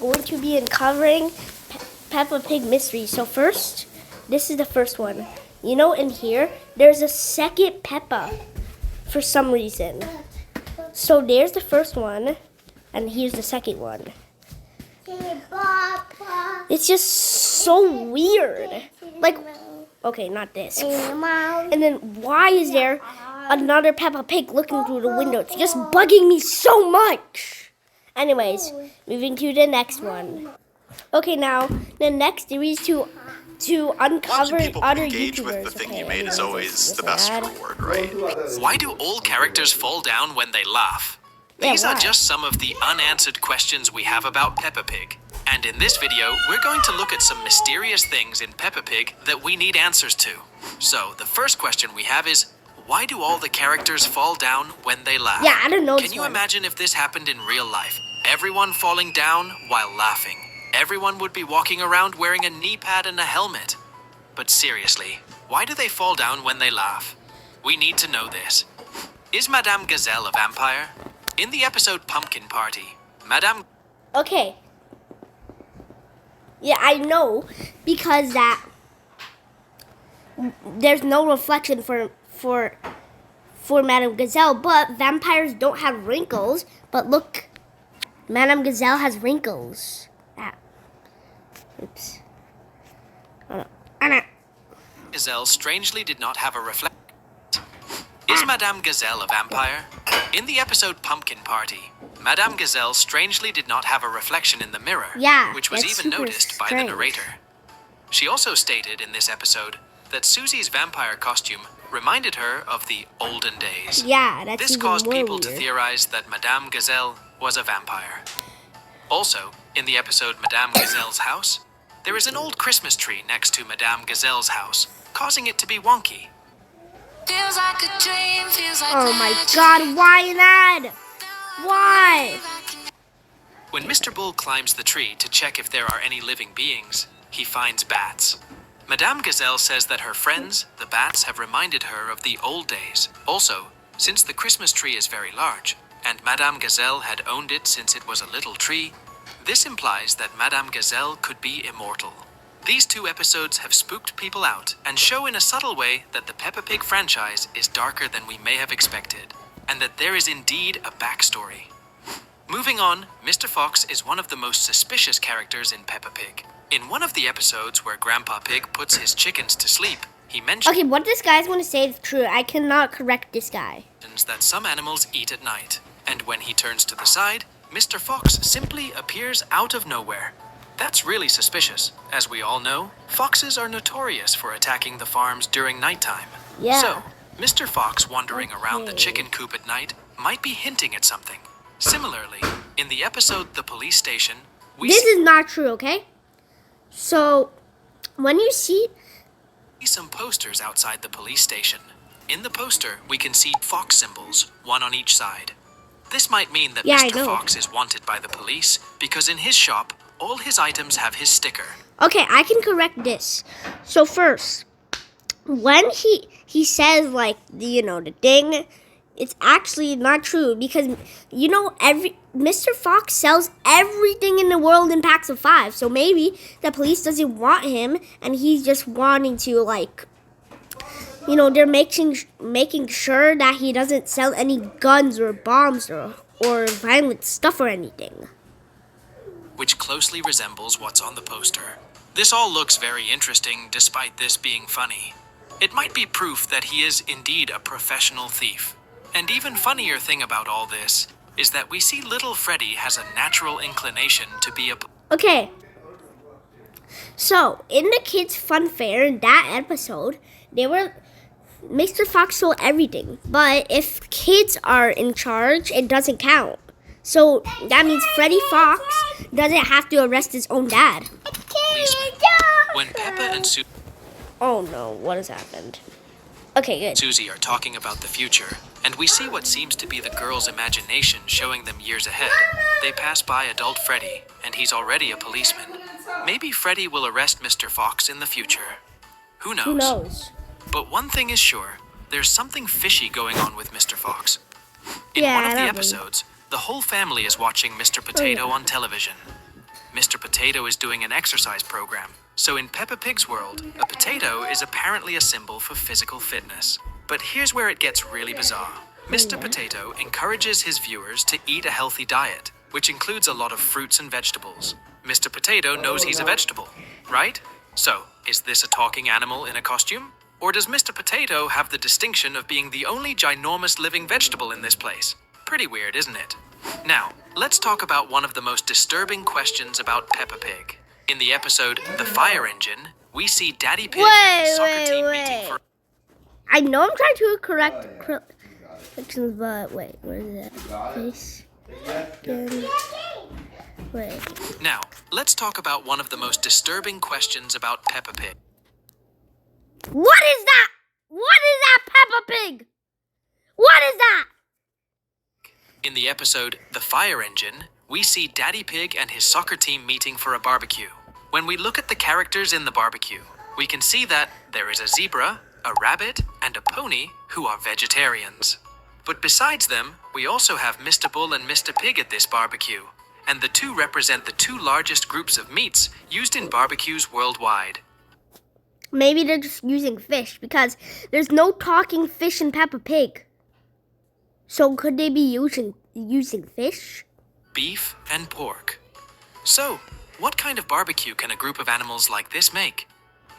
going to be uncovering Peppa Pig mysteries. So first, this is the first one. You know, in here, there's a second Peppa for some reason. So there's the first one, and here's the second one. It's just so weird. Like, okay, not this. And then why is there another Peppa Pig looking through the window? It's just bugging me so much. Anyways, moving to the next one. Okay, now the next series to uncover other YouTubers. With the thing you made is always the best reward, right? Why do all characters fall down when they laugh? These are just some of the unanswered questions we have about Peppa Pig. And in this video, we're going to look at some mysterious things in Peppa Pig that we need answers to. So, the first question we have is, why do all the characters fall down when they laugh? Yeah, I don't know. Can you imagine if this happened in real life? Everyone falling down while laughing. Everyone would be walking around wearing a knee pad and a helmet. But seriously, why do they fall down when they laugh? We need to know this. Is Madame Gazelle a vampire? In the episode Pumpkin Party, Madame... Okay. Yeah, I know, because that there's no reflection for Madame Gazelle, but vampires don't have wrinkles. But look, Madame Gazelle has wrinkles. Oops. Gazelle strangely did not have a reflection. Is Madame Gazelle a vampire? In the episode Pumpkin Party, Madame Gazelle strangely did not have a reflection in the mirror, which was even noticed by the narrator. She also stated in this episode that Susie's vampire costume reminded her of the olden days. Yeah, that's This caused people to theorize that Madame Gazelle was a vampire. Also, in the episode Madame Gazelle's House, there is an old Christmas tree next to Madame Gazelle's house, causing it to be wonky. Feels like a dream, feels like oh my god, why that? Why? When Mr. Bull climbs the tree to check if there are any living beings, he finds bats. Madame Gazelle says that her friends, the bats, have reminded her of the old days. Also, since the Christmas tree is very large, and Madame Gazelle had owned it since it was a little tree, this implies that Madame Gazelle could be immortal. These two episodes have spooked people out and show in a subtle way that the Peppa Pig franchise is darker than we may have expected, and that there is indeed a backstory. Moving on, Mr. Fox is one of the most suspicious characters in Peppa Pig. In one of the episodes where Grandpa Pig puts his chickens to sleep, he mentions okay, what this guy's going to say is true. I cannot correct this guy. That some animals eat at night, and when he turns to the side, Mr. Fox simply appears out of nowhere. That's really suspicious. As we all know, foxes are notorious for attacking the farms during nighttime. Yeah. So, Mr. Fox wandering around the chicken coop at night might be hinting at something. Similarly, in the episode The Police Station, this is not true, okay? So, when you see some posters outside the police station. In the poster, we can see fox symbols, one on each side. This might mean that Mr. Fox is wanted by the police because in his shop, all his items have his sticker. Okay, I can correct this. So first, when he says like the thing, it's actually not true because Mr. Fox sells everything in the world in packs of 5. So maybe the police doesn't want him and he's just wanting to they're making sure that he doesn't sell any guns or bombs or violent stuff or anything. Which closely resembles what's on the poster. This all looks very interesting despite this being funny. It might be proof that he is indeed a professional thief. And even funnier thing about all this is that we see little Freddy has a natural inclination to be a... Okay. So, in the kids' fun fair, in that episode, Mr. Fox sold everything. But if kids are in charge, it doesn't count. So, that means Freddy Fox doesn't have to arrest his own dad. When Peppa and Susie... Oh no, what has happened? Okay, good. Susie are talking about the future, and we see what seems to be the girl's imagination showing them years ahead. They pass by adult Freddy, and he's already a policeman. Maybe Freddy will arrest Mr. Fox in the future. Who knows? Who knows? But one thing is sure, there's something fishy going on with Mr. Fox. In one of the episodes, the whole family is watching Mr. Potato on television. Mr. Potato is doing an exercise program. So in Peppa Pig's world, a potato is apparently a symbol for physical fitness. But here's where it gets really bizarre. Mr. Potato encourages his viewers to eat a healthy diet, which includes a lot of fruits and vegetables. Mr. Potato knows he's a vegetable, right? So, is this a talking animal in a costume? Or does Mr. Potato have the distinction of being the only ginormous living vegetable in this place? Pretty weird, isn't it? Now, let's talk about one of the most disturbing questions about Peppa Pig. In the episode The Fire Engine, we see Daddy Pig and his soccer team meeting for... I know I'm trying to correct corrections, but wait, where is it? Face. Wait. Now, let's talk about one of the most disturbing questions about Peppa Pig. What is that? What is that, Peppa Pig? What is that? In the episode The Fire Engine, we see Daddy Pig and his soccer team meeting for a barbecue. When we look at the characters in the barbecue, we can see that there is a zebra, a rabbit, and a pony who are vegetarians. But besides them, we also have Mr. Bull and Mr. Pig at this barbecue, and the two represent the two largest groups of meats used in barbecues worldwide. Maybe they're just using fish because there's no talking fish in Peppa Pig. So could they be using fish? Beef and pork. So, what kind of barbecue can a group of animals like this make?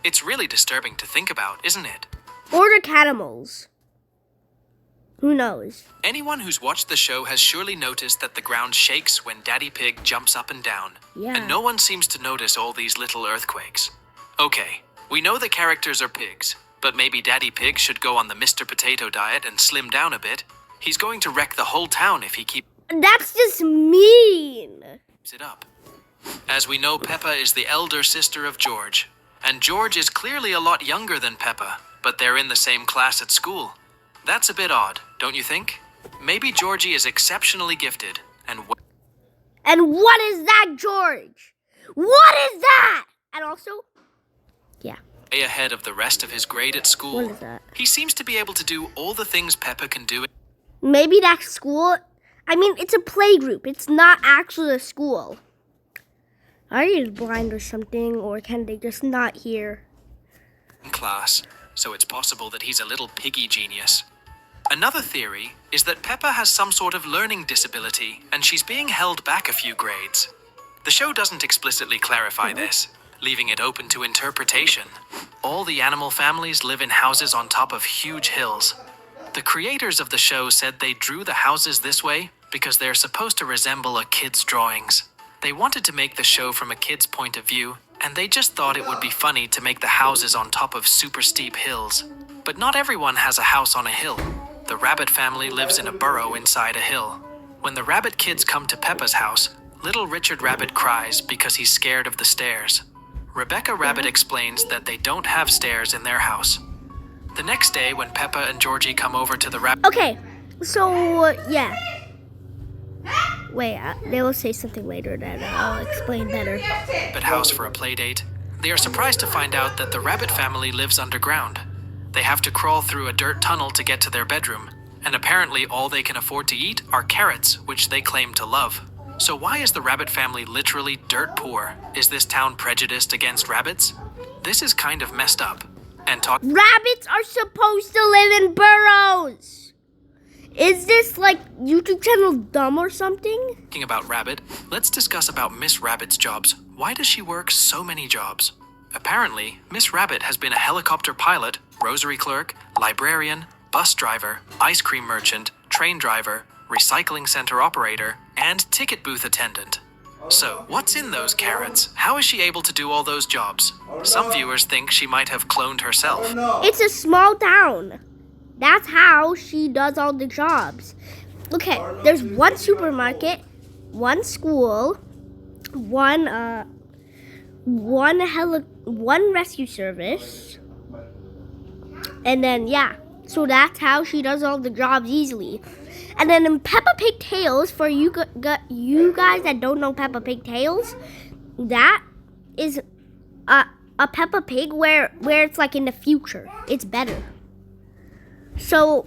It's really disturbing to think about, isn't it? Or the canimals. Who knows? Anyone who's watched the show has surely noticed that the ground shakes when Daddy Pig jumps up and down. Yeah. And no one seems to notice all these little earthquakes. Okay, we know the characters are pigs, but maybe Daddy Pig should go on the Mr. Potato diet and slim down a bit. He's going to wreck the whole town if he keeps That's just mean. it up. As we know, Peppa is the elder sister of George, and George is clearly a lot younger than Peppa, but they're in the same class at school. That's a bit odd, don't you think? Maybe Georgie is exceptionally gifted, and what is that, George? What is that? And also, yeah. way ahead of the rest of his grade at school. What is that? He seems to be able to do all the things Peppa can do. Maybe that school, I mean, it's a play group. It's not actually a school. Are you blind or something, or can they just not hear? In class, so it's possible that he's a little piggy genius. Another theory is that Peppa has some sort of learning disability, and she's being held back a few grades. The show doesn't explicitly clarify this, leaving it open to interpretation. All the animal families live in houses on top of huge hills. The creators of the show said they drew the houses this way because they're supposed to resemble a kid's drawings. They wanted to make the show from a kid's point of view, and they just thought it would be funny to make the houses on top of super steep hills. But not everyone has a house on a hill. The rabbit family lives in a burrow inside a hill. When the rabbit kids come to Peppa's house, little Richard Rabbit cries because he's scared of the stairs. Rebecca Rabbit explains that they don't have stairs in their house. The next day, when Peppa and Georgie come over to the rabbit Okay, so, yeah. Wait, they will say something later that I'll explain better. house for a play date, they are surprised to find out that the rabbit family lives underground. They have to crawl through a dirt tunnel to get to their bedroom, and apparently all they can afford to eat are carrots, which they claim to love. So why is the rabbit family literally dirt poor? Is this town prejudiced against rabbits? This is kind of messed up. And Rabbits are supposed to live in burrows. Is this like YouTube channel dumb or something? Talking about Rabbit, let's discuss about Miss Rabbit's jobs. Why does she work so many jobs? Apparently, Miss Rabbit has been a helicopter pilot, rosary clerk, librarian, bus driver, ice cream merchant, train driver, recycling center operator, and ticket booth attendant. So, what's in those carrots? How is she able to do all those jobs? Some viewers think she might have cloned herself. It's a small town. That's how she does all the jobs. Okay, there's one supermarket, one school, one rescue service, and then yeah. So that's how she does all the jobs easily. And then in Peppa Pig Tales, for you guys that don't know Peppa Pig Tales, that is a Peppa Pig where it's like in the future. It's better. So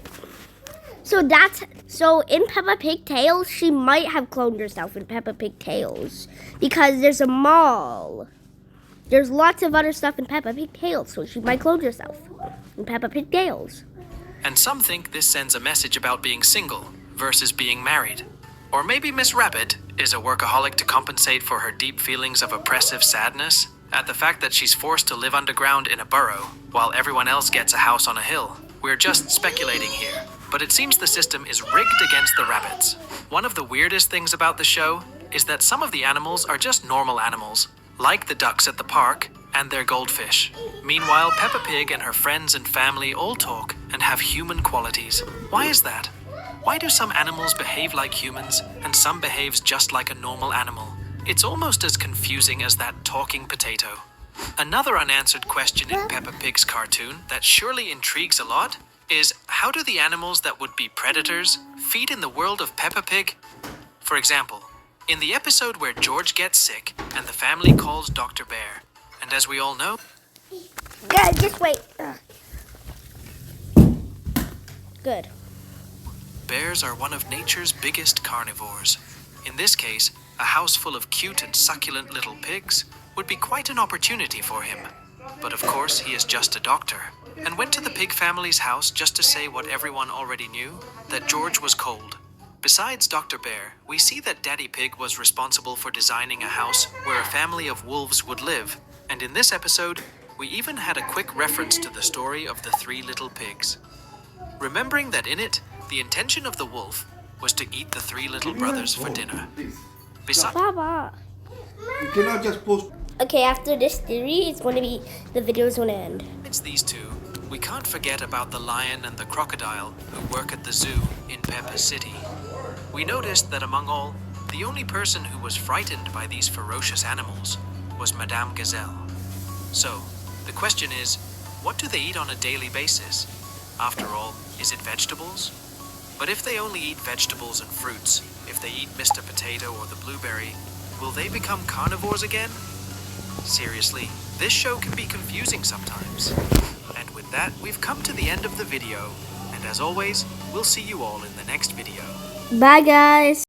So in Peppa Pig Tales, she might have cloned herself in Peppa Pig Tales because there's a mall. There's lots of other stuff in Peppa Pig Tales, so she might clone herself in Peppa Pig Tales. And some think this sends a message about being single versus being married. Or maybe Miss Rabbit is a workaholic to compensate for her deep feelings of oppressive sadness at the fact that she's forced to live underground in a burrow while everyone else gets a house on a hill. We're just speculating here, but it seems the system is rigged against the rabbits. One of the weirdest things about the show is that some of the animals are just normal animals, like the ducks at the park and their goldfish. Meanwhile, Peppa Pig and her friends and family all talk and have human qualities. Why is that? Why do some animals behave like humans and some behaves just like a normal animal? It's almost as confusing as that talking potato. Another unanswered question in Peppa Pig's cartoon that surely intrigues a lot is, how do the animals that would be predators feed in the world of Peppa Pig? For example, in the episode where George gets sick and the family calls Dr. Bear, and as we all know... Good, just wait. Good. Bears are one of nature's biggest carnivores. In this case, a house full of cute and succulent little pigs would be quite an opportunity for him. But of course, he is just a doctor, and went to the pig family's house just to say what everyone already knew, that George was cold. Besides Dr. Bear, we see that Daddy Pig was responsible for designing a house where a family of wolves would live, and in this episode, we even had a quick reference to the story of the 3 little pigs. Remembering that in it, the intention of the wolf was to eat the 3 little brothers for dinner. Baba. You cannot just post. Okay, after this theory, the video is going to end. Besides these two, we can't forget about the lion and the crocodile who work at the zoo in Peppa City. We noticed that among all, the only person who was frightened by these ferocious animals was Madame Gazelle. So, the question is, what do they eat on a daily basis? After all, is it vegetables? But if they only eat vegetables and fruits, if they eat Mr. Potato or the blueberry, will they become carnivores again? Seriously, this show can be confusing sometimes. And with that, we've come to the end of the video. And as always, we'll see you all in the next video. Bye, guys.